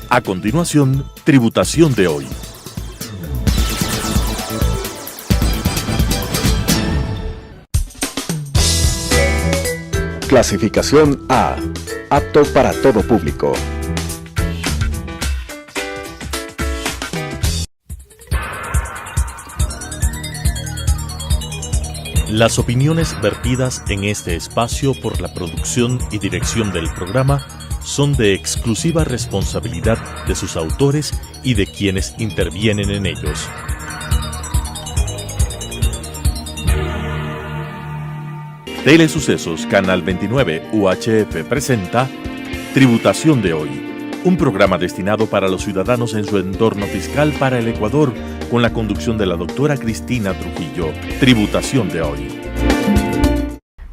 A continuación, Tributación de hoy. Clasificación A. Apto para todo público. Las opiniones vertidas en este espacio por la producción y dirección del programa son de exclusiva responsabilidad de sus autores y de quienes intervienen en ellos. Telesucesos Canal 29 UHF presenta Tributación de hoy, un programa destinado para los ciudadanos en su entorno fiscal para el Ecuador, con la conducción de la doctora Cristina Trujillo. Tributación de hoy.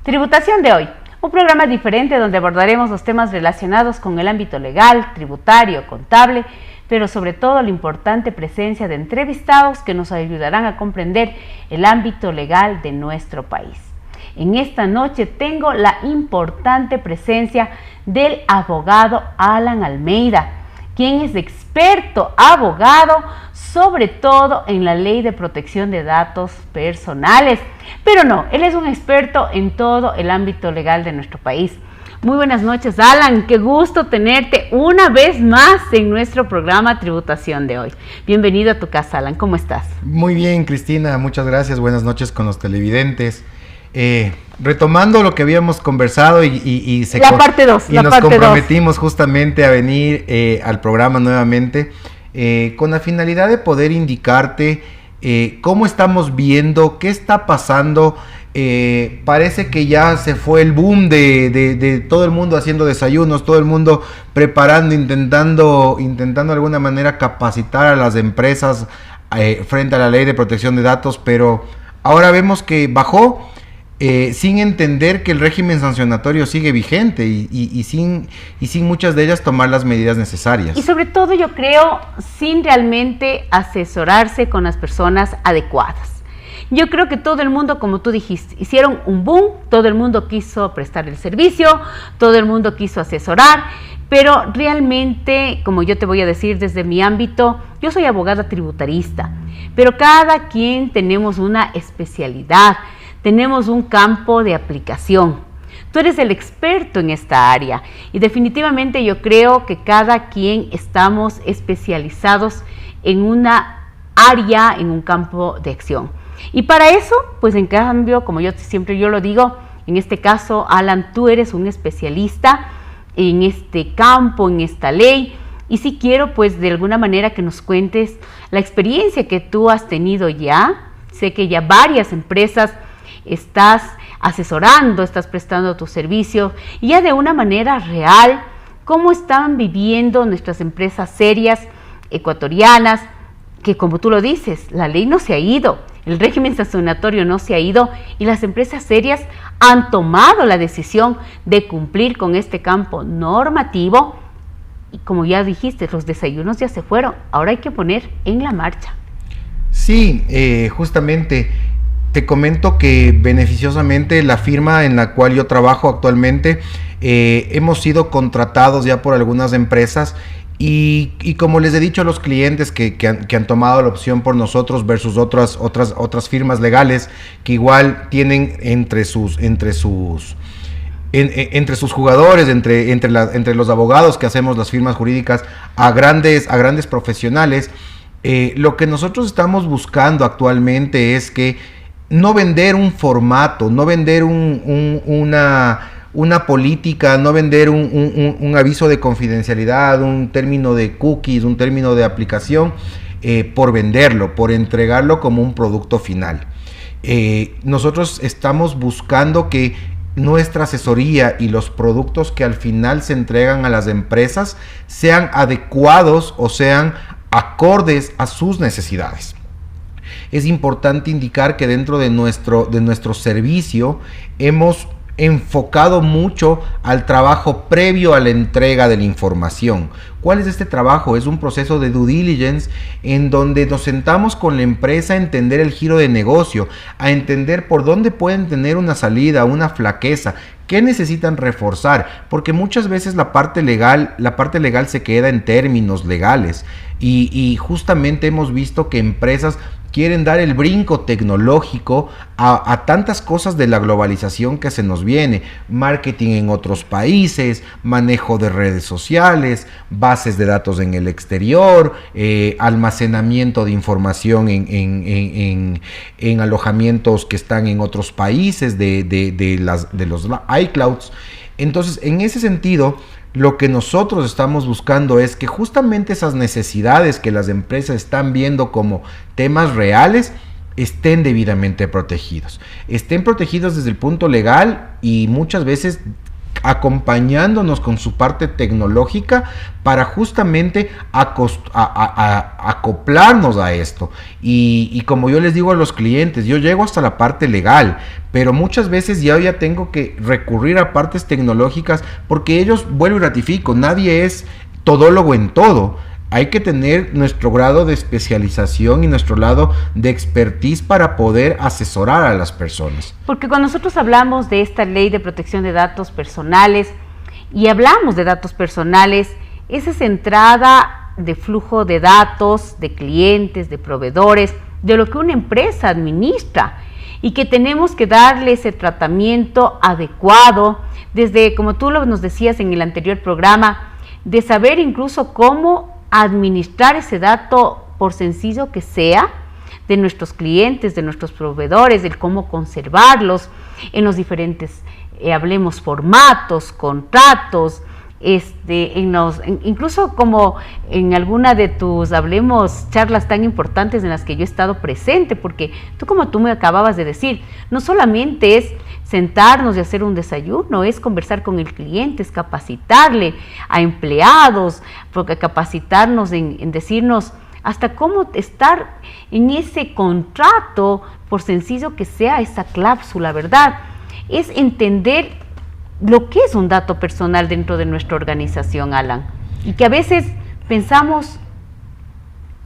Tributación de hoy, un programa diferente donde abordaremos los temas relacionados con el ámbito legal, tributario, contable, pero sobre todo la importante presencia de entrevistados que nos ayudarán a comprender el ámbito legal de nuestro país. En esta noche tengo la importante presencia del abogado Alan Almeida, quien es experto abogado, sobre todo en la Ley de Protección de Datos Personales. Pero no, él es un experto en todo el ámbito legal de nuestro país. Muy buenas noches, Alan. Qué gusto tenerte una vez más en nuestro programa Tributación de hoy. Bienvenido a tu casa, Alan. ¿Cómo estás? Muy bien, Cristina. Muchas gracias. Buenas noches con los televidentes. Retomando lo que habíamos conversado y nos comprometimos justamente a venir al programa nuevamente con la finalidad de poder indicarte cómo estamos viendo, qué está pasando. Parece que ya se fue el boom de todo el mundo haciendo desayunos, todo el mundo preparando, intentando de alguna manera capacitar a las empresas frente a la Ley de Protección de Datos, pero ahora vemos que bajó. Sin entender que el régimen sancionatorio sigue vigente y sin muchas de ellas tomar las medidas necesarias. Y sobre todo, yo creo, sin realmente asesorarse con las personas adecuadas. Yo creo que todo el mundo, como tú dijiste, hicieron un boom, todo el mundo quiso prestar el servicio, todo el mundo quiso asesorar, pero realmente, como yo te voy a decir desde mi ámbito, yo soy abogada tributarista, pero cada quien tenemos una especialidad. Tenemos un campo de aplicación. Tú eres el experto en esta área y definitivamente yo creo que cada quien estamos especializados en una área, en un campo de acción. Y para eso, pues en cambio, como yo siempre lo digo, en este caso, Alan, tú eres un especialista en este campo, en esta ley, y sí quiero pues de alguna manera que nos cuentes la experiencia que tú has tenido ya. Sé que ya varias empresas estás asesorando, estás prestando tu servicio y ya de una manera real, cómo están viviendo nuestras empresas serias ecuatorianas, que como tú lo dices, la ley no se ha ido, el régimen sancionatorio no se ha ido y las empresas serias han tomado la decisión de cumplir con este campo normativo y como ya dijiste, los desayunos ya se fueron, ahora hay que poner en la marcha. Sí, justamente. Te comento que beneficiosamente la firma en la cual yo trabajo actualmente hemos sido contratados ya por algunas empresas y como les he dicho a los clientes que han tomado la opción por nosotros versus otras firmas legales que igual tienen entre sus jugadores, entre los abogados que hacemos las firmas jurídicas a grandes profesionales, lo que nosotros estamos buscando actualmente es que no vender un formato, no vender una política, no vender un aviso de confidencialidad, un término de cookies, un término de aplicación, por venderlo, por entregarlo como un producto final. Nosotros estamos buscando que nuestra asesoría y los productos que al final se entregan a las empresas sean adecuados o sean acordes a sus necesidades. Es importante indicar que dentro de nuestro servicio hemos enfocado mucho al trabajo previo a la entrega de la información. ¿Cuál es este trabajo? Es un proceso de due diligence en donde nos sentamos con la empresa a entender el giro de negocio, a entender por dónde pueden tener una salida, una flaqueza, qué necesitan reforzar, porque muchas veces la parte legal se queda en términos legales y justamente hemos visto que empresas quieren dar el brinco tecnológico a tantas cosas de la globalización que se nos viene, marketing en otros países, manejo de redes sociales, bases de datos en el exterior, almacenamiento de información en alojamientos que están en otros países de los iClouds. Entonces, en ese sentido, lo que nosotros estamos buscando es que justamente esas necesidades que las empresas están viendo como temas reales estén debidamente protegidos. Estén protegidos desde el punto legal y muchas veces acompañándonos con su parte tecnológica para justamente acoplarnos a esto. Y como yo les digo a los clientes, yo llego hasta la parte legal, pero muchas veces ya tengo que recurrir a partes tecnológicas porque ellos, vuelvo y ratifico, nadie es todólogo en todo. Hay que tener nuestro grado de especialización y nuestro lado de expertise para poder asesorar a las personas. Porque cuando nosotros hablamos de esta ley de protección de datos personales y hablamos de datos personales, es esa entrada de flujo de datos, de clientes, de proveedores, de lo que una empresa administra y que tenemos que darle ese tratamiento adecuado, desde, como tú nos decías en el anterior programa, de saber incluso cómo administrar ese dato, por sencillo que sea, de nuestros clientes, de nuestros proveedores, el cómo conservarlos en los diferentes, hablemos, formatos, contratos, incluso como en alguna de tus, hablemos, charlas tan importantes en las que yo he estado presente, porque como tú me acababas de decir, no solamente es sentarnos y hacer un desayuno, es conversar con el cliente, es capacitarle a empleados, porque capacitarnos en decirnos hasta cómo estar en ese contrato, por sencillo que sea esa cláusula, ¿verdad? Es entender lo que es un dato personal dentro de nuestra organización, Alan, y que a veces pensamos,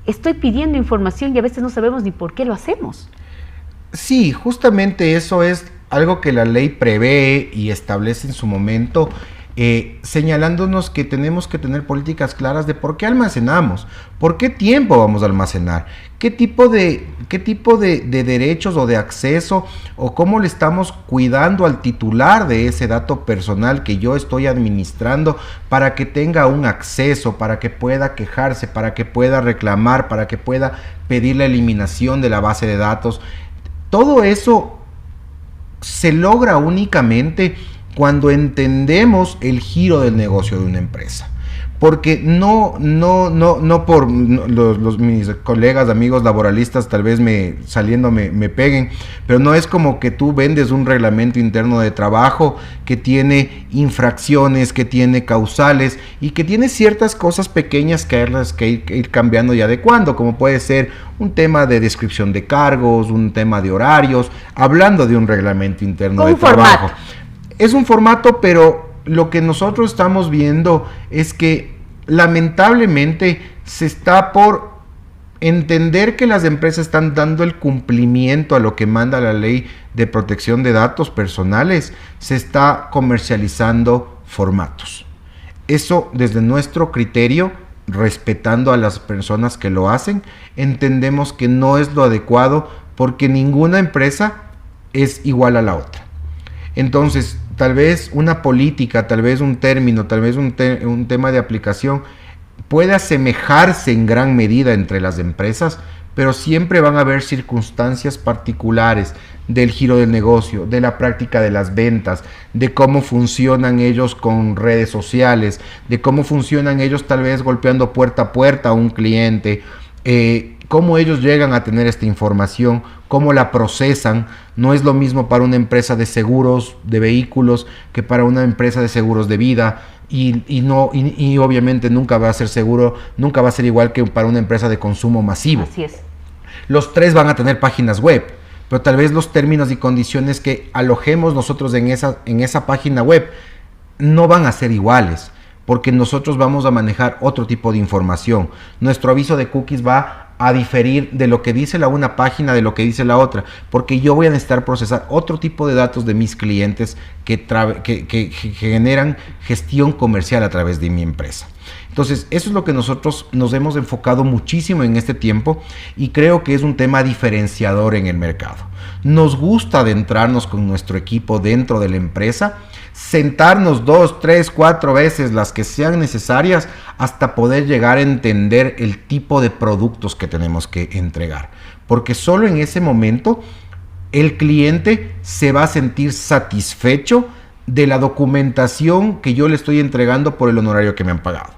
estoy pidiendo información y a veces no sabemos ni por qué lo hacemos. Sí, justamente eso es algo que la ley prevé y establece en su momento, señalándonos que tenemos que tener políticas claras de por qué almacenamos, por qué tiempo vamos a almacenar, qué tipo de derechos o de acceso o cómo le estamos cuidando al titular de ese dato personal que yo estoy administrando para que tenga un acceso, para que pueda quejarse, para que pueda reclamar, para que pueda pedir la eliminación de la base de datos. Todo eso se logra únicamente cuando entendemos el giro del negocio de una empresa. Porque no por mis colegas, amigos laboralistas tal vez me peguen, pero no es como que tú vendes un reglamento interno de trabajo que tiene infracciones, que tiene causales y que tiene ciertas cosas pequeñas que ir cambiando y adecuando, como puede ser un tema de descripción de cargos, un tema de horarios, hablando de un reglamento interno de trabajo. Es un formato, pero lo que nosotros estamos viendo es que lamentablemente se está por entender que las empresas están dando el cumplimiento a lo que manda la ley de protección de datos personales, se está comercializando formatos. Eso, desde nuestro criterio, respetando a las personas que lo hacen, entendemos que no es lo adecuado porque ninguna empresa es igual a la otra. Entonces, tal vez una política, tal vez un término, tal vez un tema de aplicación puede asemejarse en gran medida entre las empresas, pero siempre van a haber circunstancias particulares del giro del negocio, de la práctica de las ventas, de cómo funcionan ellos con redes sociales, de cómo funcionan ellos tal vez golpeando puerta a puerta a un cliente, cómo ellos llegan a tener esta información, cómo la procesan. No es lo mismo para una empresa de seguros de vehículos que para una empresa de seguros de vida y obviamente nunca va a ser seguro, nunca va a ser igual que para una empresa de consumo masivo. Así es. Los tres van a tener páginas web, pero tal vez los términos y condiciones que alojemos nosotros en esa página web no van a ser iguales, porque nosotros vamos a manejar otro tipo de información. Nuestro aviso de cookies va a diferir de lo que dice la una página de lo que dice la otra, porque yo voy a necesitar procesar otro tipo de datos de mis clientes que generan gestión comercial a través de mi empresa. Entonces, eso es lo que nosotros nos hemos enfocado muchísimo en este tiempo y creo que es un tema diferenciador en el mercado. Nos gusta adentrarnos con nuestro equipo dentro de la empresa, sentarnos 2, 3, 4 veces las que sean necesarias hasta poder llegar a entender el tipo de productos que tenemos que entregar. Porque solo en ese momento el cliente se va a sentir satisfecho de la documentación que yo le estoy entregando por el honorario que me han pagado.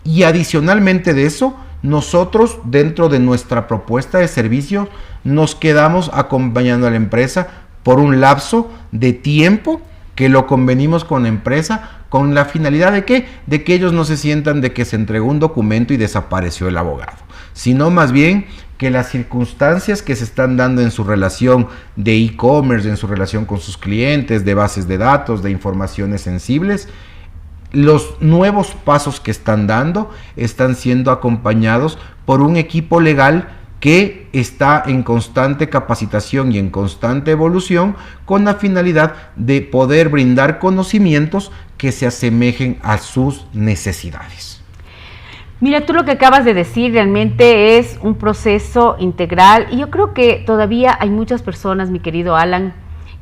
Y adicionalmente de eso, nosotros dentro de nuestra propuesta de servicio nos quedamos acompañando a la empresa por un lapso de tiempo que lo convenimos con la empresa con la finalidad de ¿qué? De que ellos no se sientan de que se entregó un documento y desapareció el abogado, sino más bien que las circunstancias que se están dando en su relación de e-commerce, en su relación con sus clientes, de bases de datos, de informaciones sensibles, los nuevos pasos que están dando están siendo acompañados por un equipo legal que está en constante capacitación y en constante evolución con la finalidad de poder brindar conocimientos que se asemejen a sus necesidades. Mira, tú lo que acabas de decir realmente es un proceso integral y yo creo que todavía hay muchas personas, mi querido Alan,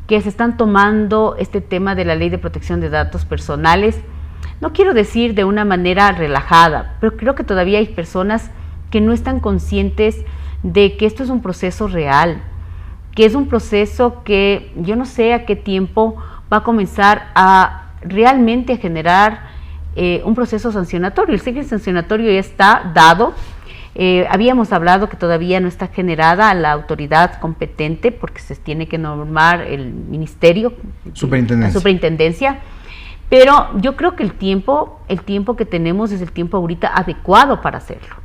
que se están tomando este tema de la Ley de Protección de Datos Personales. No quiero decir de una manera relajada, pero creo que todavía hay personas que no están conscientes de que esto es un proceso real, que es un proceso que yo no sé a qué tiempo va a comenzar a realmente generar un proceso sancionatorio. El sello sancionatorio ya está dado. Habíamos hablado que todavía no está generada la autoridad competente porque se tiene que normar el ministerio, la superintendencia. Pero yo creo que el tiempo que tenemos es el tiempo ahorita adecuado para hacerlo.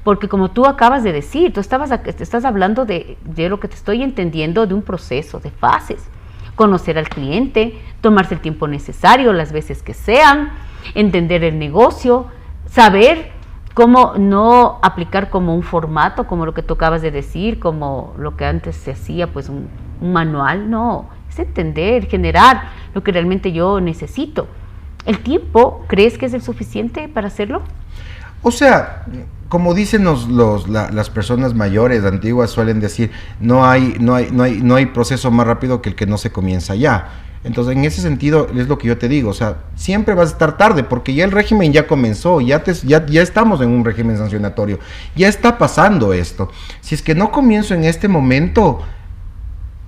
Porque como tú acabas de decir, tú estás hablando de lo que te estoy entendiendo, de un proceso, de fases. Conocer al cliente, tomarse el tiempo necesario, las veces que sean, entender el negocio, saber cómo no aplicar como un formato, como lo que tú acabas de decir, como lo que antes se hacía, pues un manual, no. Es entender, generar lo que realmente yo necesito. ¿El tiempo crees que es el suficiente para hacerlo? O sea, como dicen las personas mayores, antiguas, suelen decir, no hay proceso más rápido que el que no se comienza ya. Entonces, en ese sentido, es lo que yo te digo, o sea, siempre vas a estar tarde, porque ya el régimen ya comenzó, ya estamos en un régimen sancionatorio, ya está pasando esto. Si es que no comienzo en este momento,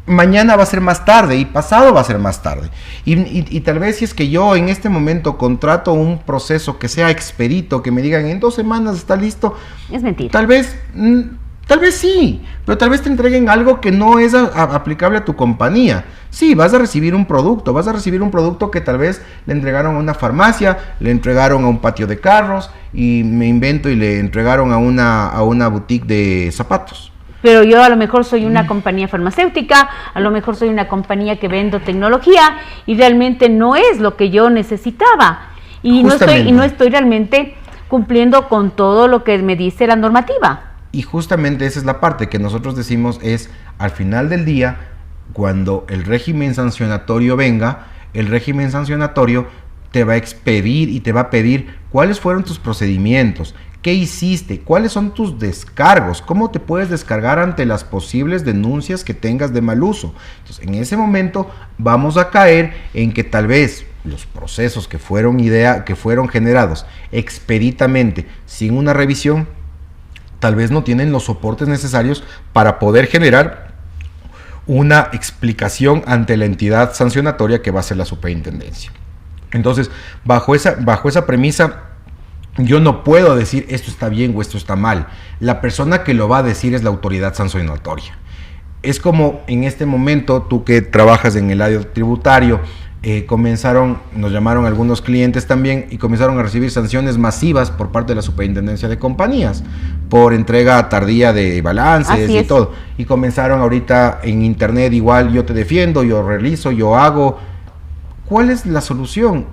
mañana va a ser más tarde y pasado va a ser más tarde. Y tal vez si es que yo en este momento contrato un proceso que sea expedito, que me digan en 2 semanas está listo. Es mentira. Tal vez sí, pero tal vez te entreguen algo que no es aplicable a tu compañía. Sí, vas a recibir un producto que tal vez le entregaron a una farmacia, le entregaron a un patio de carros y me invento y le entregaron a una boutique de zapatos. Pero yo a lo mejor soy una compañía farmacéutica, a lo mejor soy una compañía que vendo tecnología y realmente no es lo que yo necesitaba. Y no estoy realmente cumpliendo con todo lo que me dice la normativa. Y justamente esa es la parte que nosotros decimos es, al final del día, cuando el régimen sancionatorio venga, el régimen sancionatorio te va a expedir y te va a pedir cuáles fueron tus procedimientos, qué hiciste, cuáles son tus descargos, cómo te puedes descargar ante las posibles denuncias que tengas de mal uso. Entonces, en ese momento vamos a caer en que tal vez los procesos que fueron generados expeditamente sin una revisión, tal vez no tienen los soportes necesarios para poder generar una explicación ante la entidad sancionatoria que va a ser la superintendencia. Entonces, bajo esa premisa, yo no puedo decir esto está bien o esto está mal. La persona que lo va a decir es la autoridad sancionatoria. Es como en este momento, tú que trabajas en el área tributario, nos llamaron algunos clientes también y comenzaron a recibir sanciones masivas por parte de la Superintendencia de Compañías por entrega tardía de balances y todo. Y comenzaron ahorita en internet igual, yo te defiendo, yo realizo, yo hago. ¿Cuál es la solución?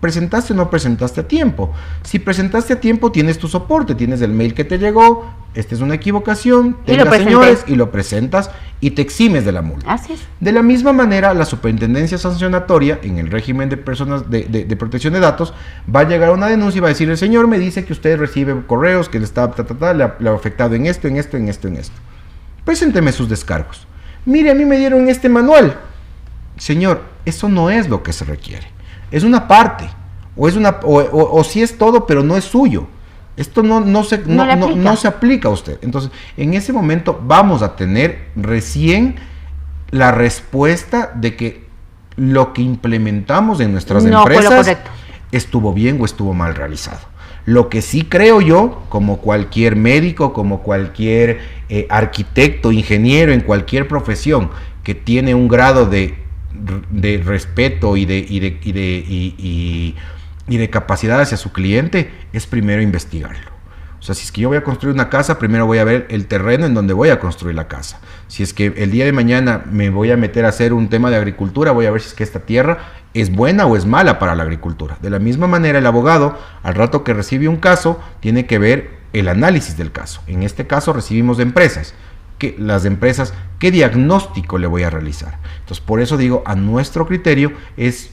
¿Presentaste o no presentaste a tiempo? Si presentaste a tiempo, tienes tu soporte, tienes el mail que te llegó, esta es una equivocación, señores, y lo presentas y te eximes de la multa. Así es. De la misma manera, la superintendencia sancionatoria, en el régimen de personas de protección de datos, va a llegar a una denuncia y va a decir, el señor me dice que usted recibe correos, que le está le ha afectado en esto. Presénteme sus descargos. Mire, a mí me dieron este manual. Señor, eso no es lo que se requiere. Es una parte, o si es todo, pero no es suyo. Esto no se aplica a usted. Entonces, en ese momento vamos a tener recién la respuesta de que lo que implementamos en nuestras empresas estuvo bien o estuvo mal realizado. Lo que sí creo yo, como cualquier médico, como cualquier arquitecto, ingeniero, en cualquier profesión que tiene un grado de respeto y de capacidad hacia su cliente, es primero investigarlo. O sea, si es que yo voy a construir una casa, primero voy a ver el terreno en donde voy a construir la casa. Si es que el día de mañana me voy a meter a hacer un tema de agricultura, voy a ver si es que esta tierra es buena o es mala para la agricultura. De la misma manera, el abogado, al rato que recibe un caso, tiene que ver el análisis del caso. En este caso recibimos de empresas. Las empresas, ¿qué diagnóstico le voy a realizar? Entonces, por eso digo, a nuestro criterio es,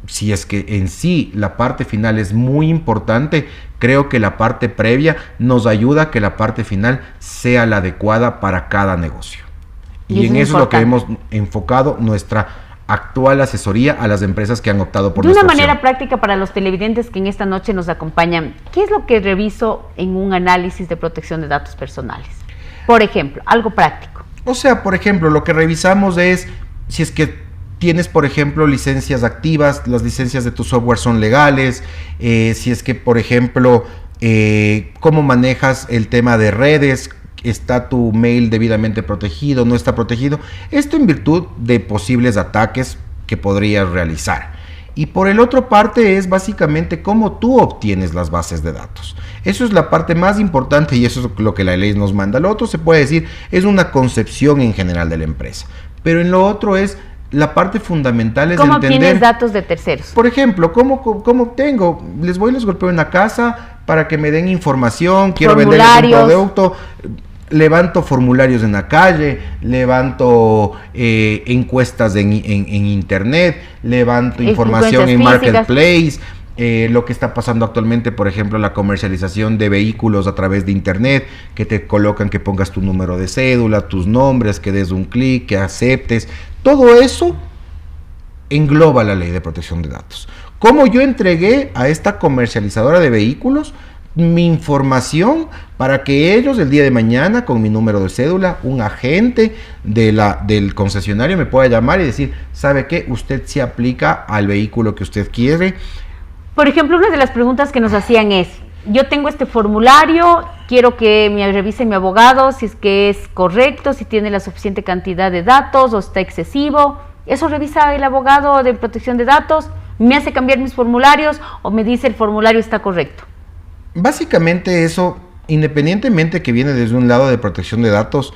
si es que en sí la parte final es muy importante, creo que la parte previa nos ayuda a que la parte final sea la adecuada para cada negocio. Y en eso es lo que hemos enfocado nuestra actual asesoría a las empresas que han optado por nuestra opción. De una manera práctica para los televidentes que en esta noche nos acompañan, ¿qué es lo que reviso en un análisis de protección de datos personales? Por ejemplo, algo práctico. O sea, por ejemplo, lo que revisamos es si es que tienes, por ejemplo, licencias activas, las licencias de tu software son legales, si es que, por ejemplo, cómo manejas el tema de redes, está tu mail debidamente protegido, no está protegido. Esto en virtud de posibles ataques que podrías realizar. Y por el otro parte es básicamente cómo tú obtienes las bases de datos. Eso es la parte más importante y eso es lo que la ley nos manda. Lo otro se puede decir es una concepción en general de la empresa. Pero en lo otro es la parte fundamental es ¿cómo entender... obtienes datos de terceros? Por ejemplo, ¿cómo obtengo? Les golpeo una casa para que me den información, quiero venderles un producto... Levanto formularios en la calle, levanto encuestas en internet, levanto información en marketplace, lo que está pasando actualmente, por ejemplo, la comercialización de vehículos a través de internet, que te colocan que pongas tu número de cédula, tus nombres, que des un clic, que aceptes. Todo eso engloba la ley de protección de datos. ¿Cómo yo entregué a esta comercializadora de vehículos mi información para que ellos el día de mañana con mi número de cédula, un agente del concesionario me pueda llamar y decir, ¿sabe qué? Usted se aplica al vehículo que usted quiere? Por ejemplo, una de las preguntas que nos hacían es, yo tengo este formulario, quiero que me revise mi abogado si es que es correcto, si tiene la suficiente cantidad de datos o está excesivo. ¿Eso revisa el abogado de protección de datos? ¿Me hace cambiar mis formularios o me dice el formulario está correcto? Básicamente eso, independientemente que viene desde un lado de protección de datos,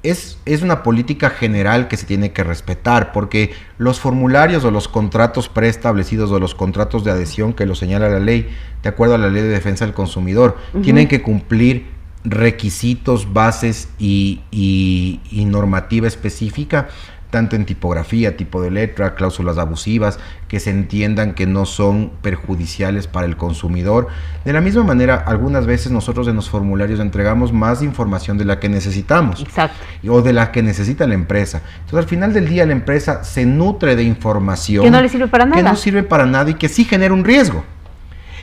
es una política general que se tiene que respetar, porque los formularios o los contratos preestablecidos o los contratos de adhesión que lo señala la ley, de acuerdo a la Ley de Defensa del Consumidor, tienen que cumplir requisitos, bases y normativa específica, tanto en tipografía, tipo de letra, cláusulas abusivas, que se entiendan que no son perjudiciales para el consumidor. De la misma manera, algunas veces nosotros en los formularios entregamos más información de la que necesitamos. Exacto. O de la que necesita la empresa. Entonces, al final del día, la empresa se nutre de información que no le sirve para nada. Que no sirve para nada y que sí genera un riesgo.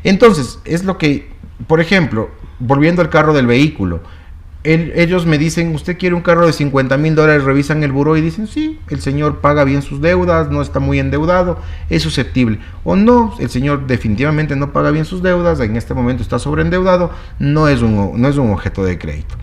Entonces, es lo que, por ejemplo, volviendo al carro del vehículo, ellos me dicen, usted quiere un carro de $50,000, revisan el buró y dicen, sí, el señor paga bien sus deudas, no está muy endeudado, es susceptible. O no, el señor definitivamente no paga bien sus deudas, en este momento está sobreendeudado, no es un objeto de crédito.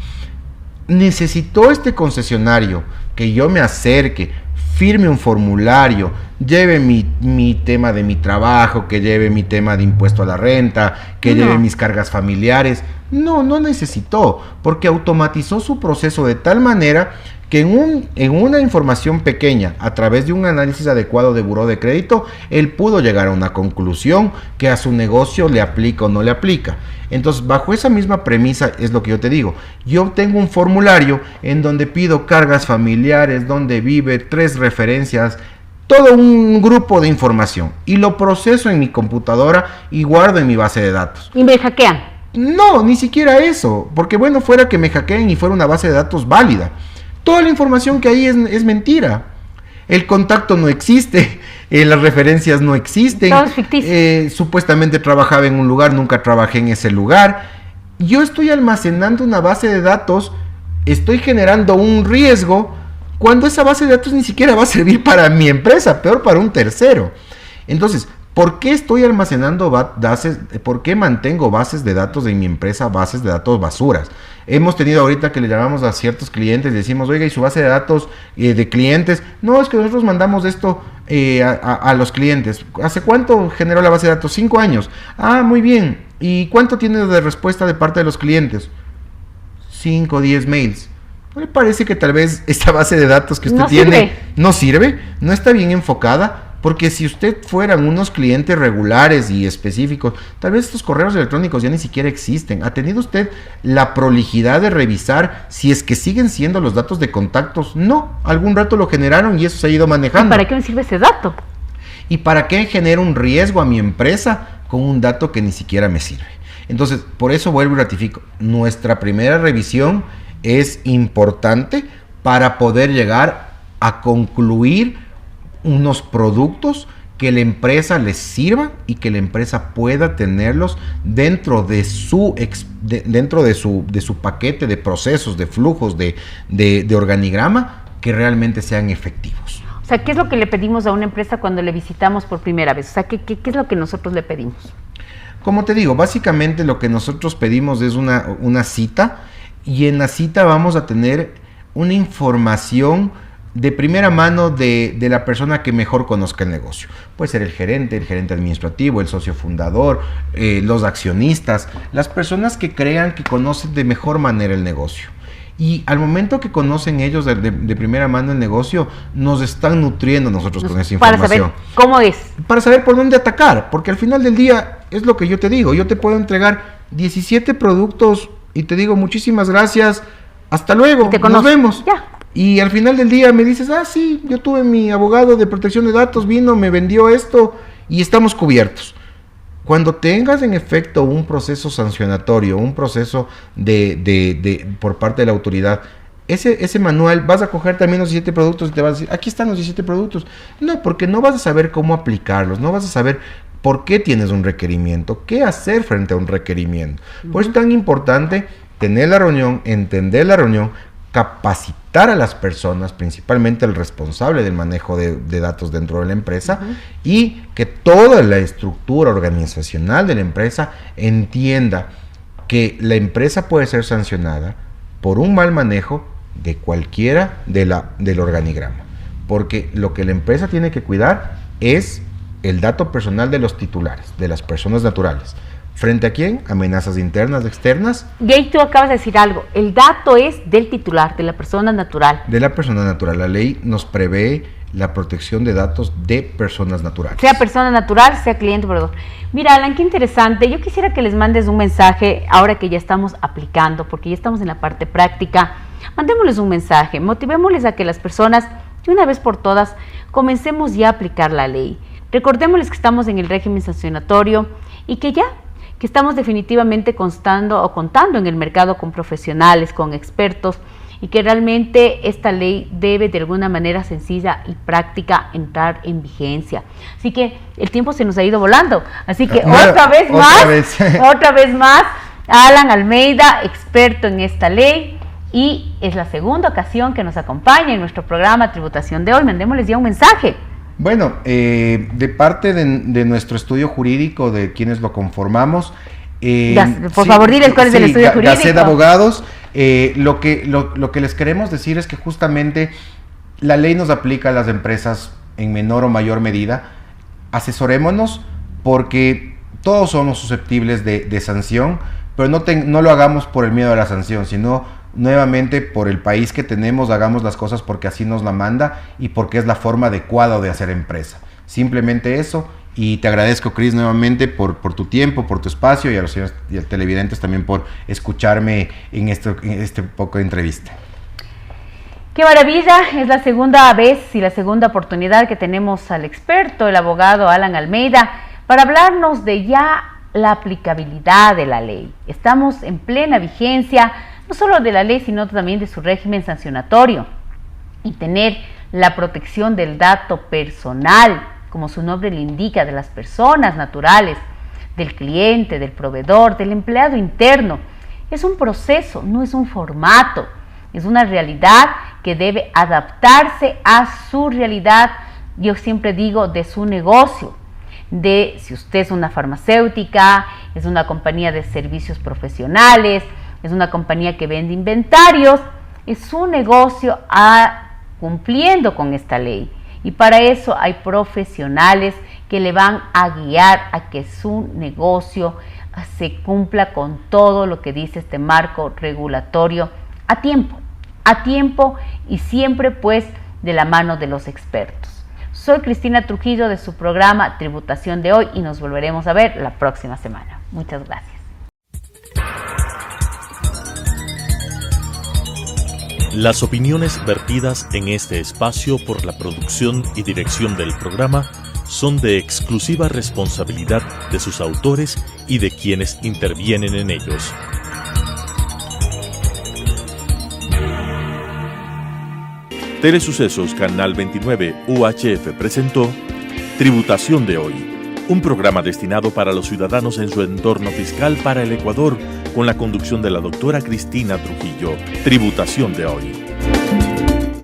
Necesitó este concesionario que yo me acerque firme un formulario, lleve mi tema de mi trabajo, que lleve mi tema de impuesto a la renta, que lleve mis cargas familiares. No necesitó, porque automatizó su proceso de tal manera que en una información pequeña, a través de un análisis adecuado de buró de crédito, él pudo llegar a una conclusión que a su negocio le aplica o no le aplica. Entonces, bajo esa misma premisa es lo que yo te digo. Yo tengo un formulario en donde pido cargas familiares, donde vive, 3 referencias, todo un grupo de información, y lo proceso en mi computadora y guardo en mi base de datos. ¿Y me hackean? No, ni siquiera eso, porque bueno, fuera que me hackeen y fuera una base de datos válida. Toda la información que hay es mentira. El contacto no existe, las referencias no existen. Todo es ficticio. Supuestamente trabajaba en un lugar, nunca trabajé en ese lugar. Yo estoy almacenando una base de datos, estoy generando un riesgo, cuando esa base de datos ni siquiera va a servir para mi empresa, peor para un tercero. Entonces, ¿por qué estoy almacenando bases? ¿Por qué mantengo bases de datos en mi empresa, bases de datos basuras? Hemos tenido ahorita que le llamamos a ciertos clientes y decimos, oiga, ¿y su base de datos de clientes? No, es que nosotros mandamos esto a los clientes. ¿Hace cuánto generó la base de datos? 5 años. Ah, muy bien. ¿Y cuánto tiene de respuesta de parte de los clientes? 5 o 10 mails. ¿No le parece que tal vez esta base de datos que usted tiene no sirve? ¿No está bien enfocada? Porque si usted fueran unos clientes regulares y específicos, tal vez estos correos electrónicos ya ni siquiera existen. ¿Ha tenido usted la prolijidad de revisar si es que siguen siendo los datos de contactos? No, algún rato lo generaron y eso se ha ido manejando. ¿Y para qué me sirve ese dato? ¿Y para qué genera un riesgo a mi empresa con un dato que ni siquiera me sirve? Entonces, por eso vuelvo y ratifico. Nuestra primera revisión es importante para poder llegar a concluir unos productos que la empresa les sirva y que la empresa pueda tenerlos dentro de su paquete de procesos, de flujos, de organigrama, que realmente sean efectivos. O sea, ¿qué es lo que le pedimos a una empresa cuando le visitamos por primera vez? O sea, ¿qué es lo que nosotros le pedimos? Como te digo, básicamente lo que nosotros pedimos es una cita, y en la cita vamos a tener una información de primera mano de la persona que mejor conozca el negocio. Puede ser el gerente administrativo, el socio fundador, los accionistas, las personas que crean que conocen de mejor manera el negocio. Y al momento que conocen ellos de primera mano el negocio, nos están nutriendo nosotros con esa información. Para saber cómo es. Para saber por dónde atacar, porque al final del día es lo que yo te digo. Yo te puedo entregar 17 productos y te digo muchísimas gracias, hasta luego, nos vemos. Ya. Y al final del día me dices, ah, sí, yo tuve mi abogado de protección de datos, vino, me vendió esto y estamos cubiertos. Cuando tengas en efecto un proceso sancionatorio, un proceso por parte de la autoridad, ese manual, vas a coger también los 17 productos y te vas a decir, aquí están los 17 productos. No, porque no vas a saber cómo aplicarlos, no vas a saber por qué tienes un requerimiento, qué hacer frente a un requerimiento. Por eso es tan importante tener la reunión, entender la reunión, capacitar a las personas, principalmente el responsable del manejo de datos dentro de la empresa, y que toda la estructura organizacional de la empresa entienda que la empresa puede ser sancionada por un mal manejo de cualquiera del organigrama, porque lo que la empresa tiene que cuidar es el dato personal de los titulares, de las personas naturales. ¿Frente a quién? Amenazas internas, externas. Gay, tú acabas de decir algo. El dato es del titular, de la persona natural. De la persona natural. La ley nos prevé la protección de datos de personas naturales. Sea persona natural, sea cliente o proveedor. Mira, Alan, qué interesante. Yo quisiera que les mandes un mensaje ahora que ya estamos aplicando, porque ya estamos en la parte práctica. Mandémosles un mensaje, motivémosles a que las personas, de una vez por todas, comencemos ya a aplicar la ley. Recordémosles que estamos en el régimen sancionatorio y que estamos definitivamente contando en el mercado con profesionales, con expertos, y que realmente esta ley debe de alguna manera sencilla y práctica entrar en vigencia. Así que el tiempo se nos ha ido volando. Así que otra vez más, Alan Almeida, experto en esta ley, y es la segunda ocasión que nos acompaña en nuestro programa Tributación de Hoy. Mandémosles ya un mensaje. Bueno, de parte de nuestro estudio jurídico, de quienes lo conformamos, por favor, diles cuál es el estudio jurídico. Gacet Abogados, lo que les queremos decir es que justamente la ley nos aplica a las empresas en menor o mayor medida. Asesorémonos, porque todos somos susceptibles de sanción, pero no lo hagamos por el miedo a la sanción, sino nuevamente por el país que tenemos, hagamos las cosas porque así nos la manda y porque es la forma adecuada de hacer empresa. Simplemente eso, y te agradezco, Cris, nuevamente por tu tiempo, por tu espacio, y a los señores y a los televidentes también por escucharme en este poco de entrevista. ¡Qué maravilla! Es la segunda vez y la segunda oportunidad que tenemos al experto, el abogado Alan Almeida, para hablarnos de ya la aplicabilidad de la ley. Estamos en plena vigencia, no solo de la ley, sino también de su régimen sancionatorio. Y tener la protección del dato personal, como su nombre le indica, de las personas naturales, del cliente, del proveedor, del empleado interno, es un proceso, no es un formato. Es una realidad que debe adaptarse a su realidad, yo siempre digo, de su negocio. De si usted es una farmacéutica, es una compañía de servicios profesionales, es una compañía que vende inventarios, es su negocio cumpliendo con esta ley. Y para eso hay profesionales que le van a guiar a que su negocio se cumpla con todo lo que dice este marco regulatorio a tiempo y siempre pues de la mano de los expertos. Soy Cristina Trujillo de su programa Tributación de Hoy y nos volveremos a ver la próxima semana. Muchas gracias. Las opiniones vertidas en este espacio por la producción y dirección del programa son de exclusiva responsabilidad de sus autores y de quienes intervienen en ellos. Telesucesos Canal 29 UHF presentó Tributación de Hoy, un programa destinado para los ciudadanos en su entorno fiscal para el Ecuador, con la conducción de la doctora Cristina Trujillo. Tributación de Hoy.